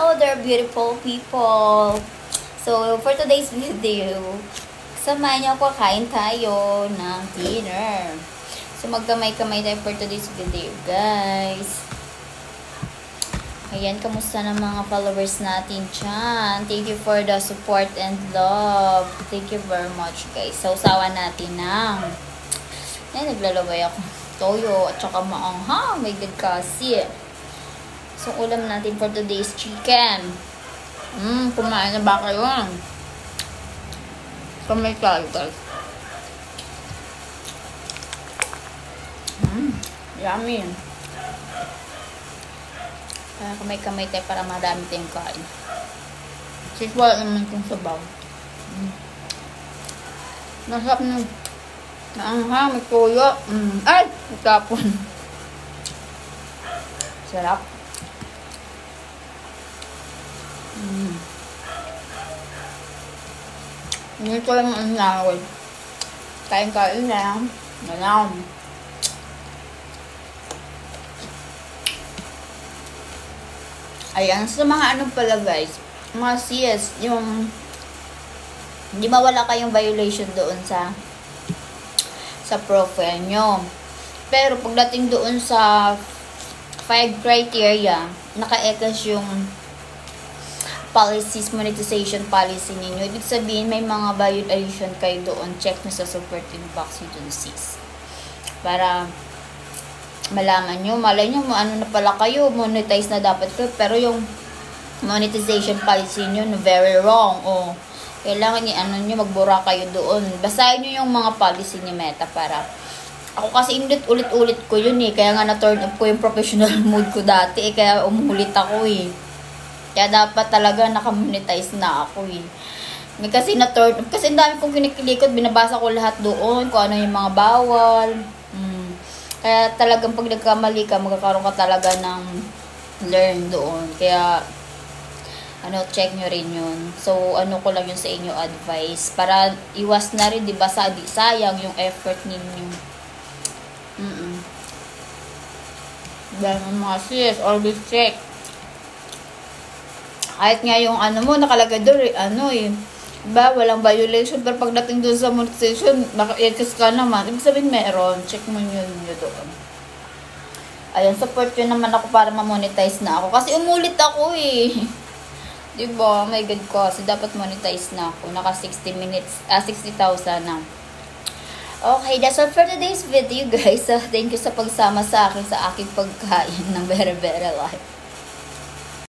Hello there, beautiful people! So, for today's video, samahan niyo ako, kain tayo ng dinner. So, magkamay-kamay tayo for today's video, guys. Ayan, kamusta ng mga followers natin dyan? Thank you for the support and love. Thank you very much, guys. Sausawan natin ng... Ayan, naglalaway ako. Toyo at saka maanghang. My God, kasi. So, ulam natin for today's chicken. Kumain na ba kayo? Kamay tayo, guys. Yummy. Kaya kamay-kamay tayo para marami tayong kain. Since wala naman itong sabaw. Nasarap na. Naanghang, may toyo. Ay! Itapon. Sarap. Hindi ko lang ang nawal. Kain-kain lang. Ganyan. Ayan, sa mga ano pala guys, mga CS, yung hindi mawala kayong violation doon sa profile nyo. Pero pagdating doon sa 5 criteria, naka-ekas yung policies, monetization policy ninyo. Ibig sabihin, may mga violation kayo doon. Check nyo sa supporting box nyo dun, sis. Para malaman nyo, malay nyo, ano na pala kayo, monetize na dapat kayo, pero yung monetization policy nyo, very wrong. O, kailangan ano nyo, magbura kayo doon. Basahin nyo yung mga policy ni Meta para, ako kasi ulit-ulit ko yun eh, kaya nga na-turn up ko yung professional mode ko dati eh, kaya umulit ako eh. Kaya dapat talaga nakamonetize na ako eh. Kasi na-turn up, kasi ang dami kong kinikilikot, binabasa ko lahat doon, kung ano yung mga bawal. Kaya talagang pag nagkamali ka, magkakaroon ka talaga ng learn doon. Kaya, ano, check nyo rin yun. So, ano ko lang yun sa inyo advice. Para iwas na rin, diba, sayang yung effort ninyo. Dahil mga sis, always check. Kahit nga yung ano mo, nakalagay doon, ano eh, diba, walang violation, pero pagdating doon sa monetization, naka-excess ka naman. Ibig sabihin meron, check mo yun doon. Ayun, support yun naman ako para ma-monetize na ako. Kasi umulit ako eh. Diba, my God ko, kasi dapat monetize na ako. Naka 60,000 na. Okay, that's all for today's video, guys. So, thank you sa pagsama sa akin sa aking pagkain ng Very Very Life.